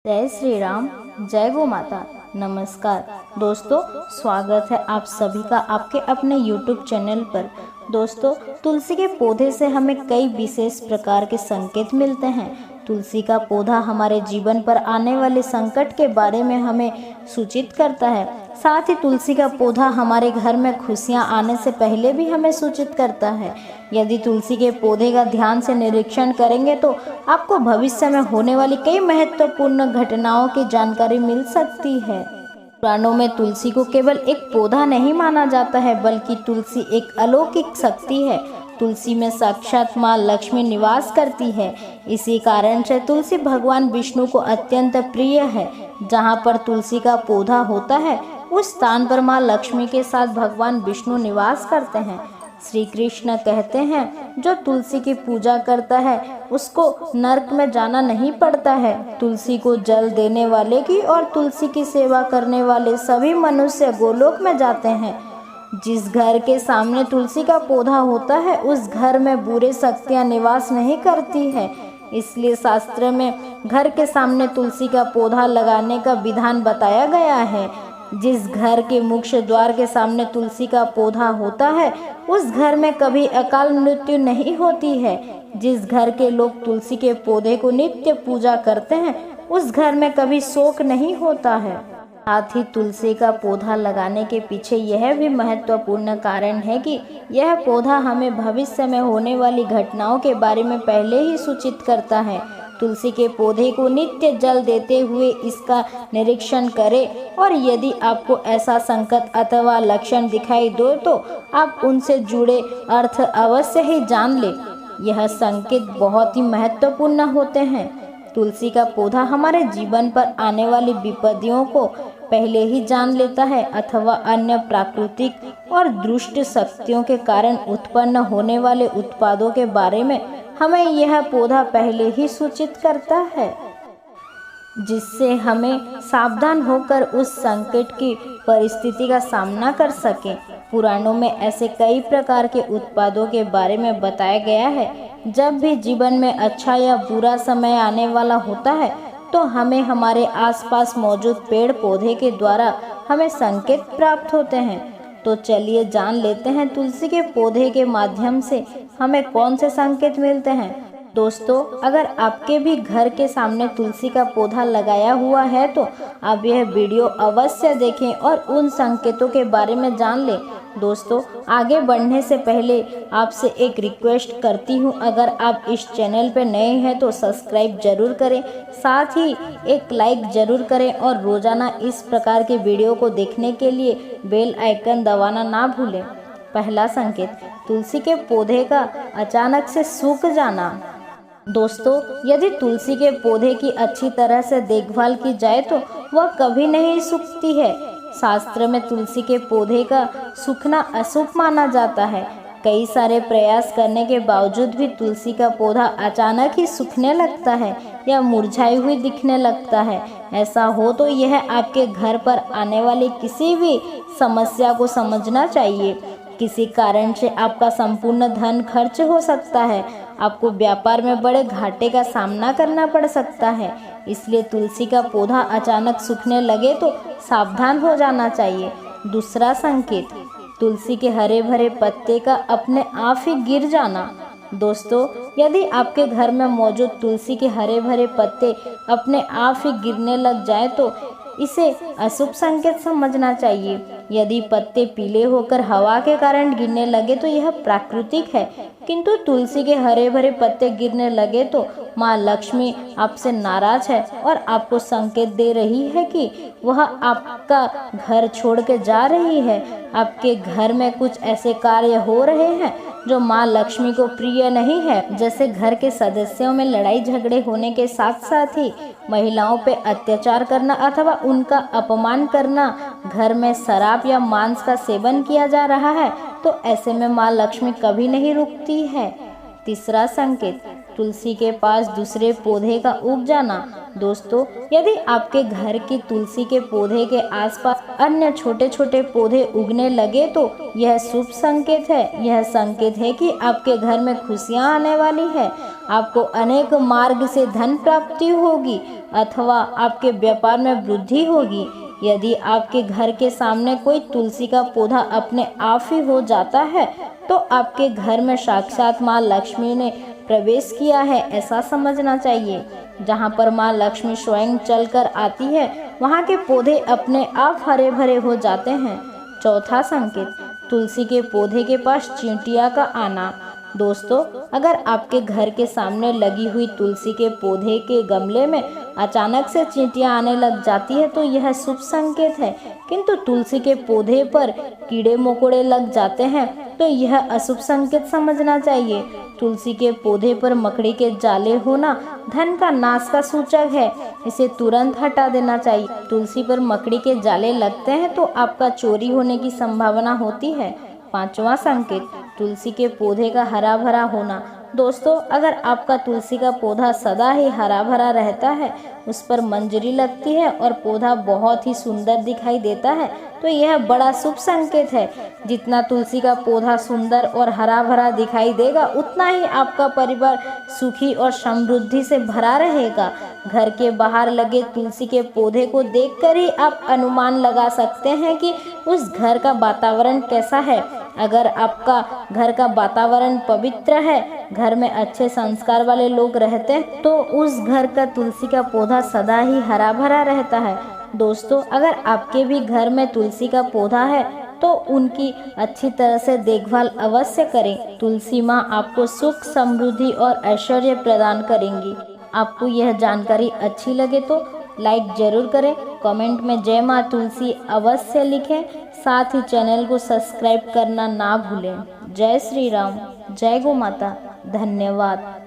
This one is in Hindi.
जय श्री राम, जय गो माता। नमस्कार दोस्तों, स्वागत है आप सभी का आपके अपने YouTube चैनल पर। दोस्तों, तुलसी के पौधे से हमें कई विशेष प्रकार के संकेत मिलते हैं। तुलसी का पौधा हमारे जीवन पर आने वाले संकट के बारे में हमें सूचित करता है। साथ ही तुलसी का पौधा हमारे घर में खुशियां आने से पहले भी हमें सूचित करता है। यदि तुलसी के पौधे का ध्यान से निरीक्षण करेंगे तो आपको भविष्य में होने वाली कई महत्वपूर्ण घटनाओं की जानकारी मिल सकती है। पुराणों में तुलसी को केवल एक पौधा नहीं माना जाता है, बल्कि तुलसी एक अलौकिक शक्ति है। तुलसी में साक्षात माँ लक्ष्मी निवास करती है। इसी कारण से तुलसी भगवान विष्णु को अत्यंत प्रिय है। जहाँ पर तुलसी का पौधा होता है उस स्थान पर माँ लक्ष्मी के साथ भगवान विष्णु निवास करते हैं। श्री कृष्ण कहते हैं, जो तुलसी की पूजा करता है उसको नरक में जाना नहीं पड़ता है। तुलसी को जल देने वाले की और तुलसी की सेवा करने वाले सभी मनुष्य गोलोक में जाते हैं। जिस घर के सामने तुलसी का पौधा होता है उस घर में बुरे शक्तियाँ निवास नहीं करती है। इसलिए शास्त्र में घर के सामने तुलसी का पौधा लगाने का विधान बताया गया है। जिस घर के मुख्य द्वार के सामने तुलसी का पौधा होता है उस घर में कभी अकाल मृत्यु नहीं होती है। जिस घर के लोग तुलसी के पौधे को नित्य पूजा करते हैं उस घर में कभी शोक नहीं होता है। साथ ही तुलसी का पौधा लगाने के पीछे यह भी महत्वपूर्ण कारण है कि यह पौधा हमें भविष्य में होने वाली घटनाओं के बारे में पहले ही सूचित करता है। तुलसी के पौधे को नित्य जल देते हुए इसका निरीक्षण करें और यदि आपको ऐसा संकट अथवा लक्षण दिखाई दो तो आप उनसे जुड़े अर्थ अवश्य ही जान लें। यह संकेत बहुत ही महत्वपूर्ण होते हैं। तुलसी का पौधा हमारे जीवन पर आने वाली विपत्तियों को पहले ही जान लेता है अथवा अन्य प्राकृतिक और दुष्ट शक्तियों के कारण उत्पन्न होने वाले उत्पादों के बारे में हमें यह पौधा पहले ही सूचित करता है, जिससे हमें सावधान होकर उस संकट की परिस्थिति का सामना कर सकें। पुराणों में ऐसे कई प्रकार के उत्पादों के बारे में बताया गया है। जब भी जीवन में अच्छा या बुरा समय आने वाला होता है तो हमें हमारे आसपास मौजूद पेड़ पौधे के द्वारा हमें संकेत प्राप्त होते हैं। तो चलिए जान लेते हैं तुलसी के पौधे के माध्यम से हमें कौन से संकेत मिलते हैं। दोस्तों, अगर आपके भी घर के सामने तुलसी का पौधा लगाया हुआ है तो आप यह वीडियो अवश्य देखें और उन संकेतों के बारे में जान लें। दोस्तों, आगे बढ़ने से पहले आपसे एक रिक्वेस्ट करती हूँ, अगर आप इस चैनल पर नए हैं तो सब्सक्राइब जरूर करें, साथ ही एक लाइक जरूर करें और रोजाना इस प्रकार के वीडियो को देखने के लिए बेल आइकन दबाना ना भूलें। पहला संकेत, तुलसी के पौधे का अचानक से सूख जाना। दोस्तों, यदि तुलसी के पौधे की अच्छी तरह से देखभाल की जाए तो वह कभी नहीं सूखती है। शास्त्र में तुलसी के पौधे का सूखना अशुभ माना जाता है। कई सारे प्रयास करने के बावजूद भी तुलसी का पौधा अचानक ही सूखने लगता है या मुरझाई हुई दिखने लगता है। ऐसा हो तो यह आपके घर पर आने वाली किसी भी समस्या को समझना चाहिए। किसी कारण से आपका संपूर्ण धन खर्च हो सकता है। आपको व्यापार में बड़े घाटे का सामना करना पड़ सकता है। इसलिए तुलसी का पौधा अचानक सूखने लगे तो सावधान हो जाना चाहिए। दूसरा संकेत, तुलसी के हरे भरे पत्ते का अपने आप ही गिर जाना। दोस्तों, यदि आपके घर में मौजूद तुलसी के हरे भरे पत्ते अपने आप ही गिरने लग जाए तो इसे अशुभ संकेत समझना चाहिए। यदि पत्ते पीले होकर हवा के कारण गिरने लगे तो यह प्राकृतिक है, किंतु तुलसी के हरे भरे पत्ते गिरने लगे तो माँ लक्ष्मी आपसे नाराज है और आपको संकेत दे रही है कि वह आपका घर छोड़ के जा रही है। आपके घर में कुछ ऐसे कार्य हो रहे हैं जो माँ लक्ष्मी को प्रिय नहीं है, जैसे घर के सदस्यों में लड़ाई झगड़े होने के साथ साथ ही महिलाओं पे अत्याचार करना अथवा उनका अपमान करना, घर में शराब या मांस का सेवन किया जा रहा है तो ऐसे में माँ लक्ष्मी कभी नहीं रुकती है। तीसरा संकेत, तुलसी के पास दूसरे पौधे का उग जाना। दोस्तों, यदि आपके घर की तुलसी के पौधे के आसपास अन्य छोटे छोटे पौधे उगने लगे तो यह शुभ संकेत है। यह संकेत है कि आपके घर में खुशियां आने वाली है। आपको अनेक मार्ग से धन प्राप्ति होगी अथवा आपके व्यापार में वृद्धि होगी। यदि आपके घर के सामने कोई तुलसी का पौधा अपने आप ही हो जाता है तो आपके घर में साक्षात माँ लक्ष्मी ने प्रवेश किया है, ऐसा समझना चाहिए। जहाँ पर माँ लक्ष्मी स्वयं चलकर आती है वहाँ के पौधे अपने आप हरे भरे हो जाते हैं। चौथा संकेत, तुलसी के पौधे के पास चींटियाँ का आना। दोस्तों, अगर आपके घर के सामने लगी हुई तुलसी के पौधे के गमले में अचानक से चींटियां आने लग जाती है तो यह शुभ संकेत है। किंतु तुलसी के पौधे पर कीड़े मकोड़े लग जाते हैं तो यह अशुभ संकेत समझना चाहिए। तुलसी के पौधे पर मकड़ी के जाले होना धन का नाश का सूचक है, इसे तुरंत हटा देना चाहिए। तुलसी पर मकड़ी के जाले लगते हैं तो आपका चोरी होने की संभावना होती है। पांचवा संकेत, तुलसी के पौधे का हरा भरा होना। दोस्तों, अगर आपका तुलसी का पौधा सदा ही हरा भरा रहता है, उस पर मंजरी लगती है और पौधा बहुत ही सुंदर दिखाई देता है तो यह बड़ा शुभ संकेत है। जितना तुलसी का पौधा सुंदर और हरा भरा दिखाई देगा उतना ही आपका परिवार सुखी और समृद्धि से भरा रहेगा। घर के बाहर लगे तुलसी के पौधे को देखकर ही आप अनुमान लगा सकते हैं कि उस घर का वातावरण कैसा है। अगर आपका घर का वातावरण पवित्र है, घर में अच्छे संस्कार वाले लोग रहते हैं तो उस घर का तुलसी का पौधा सदा ही हरा भरा रहता है। दोस्तों, अगर आपके भी घर में तुलसी का पौधा है तो उनकी अच्छी तरह से देखभाल अवश्य करें। तुलसी माँ आपको सुख, समृद्धि और ऐश्वर्य प्रदान करेंगी। आपको यह जानकारी अच्छी लगे तो लाइक जरूर करें, कमेंट में जय माँ तुलसी अवश्य लिखें, साथ ही चैनल को सब्सक्राइब करना ना भूलें। जय श्री राम, जय गौ माता, धन्यवाद।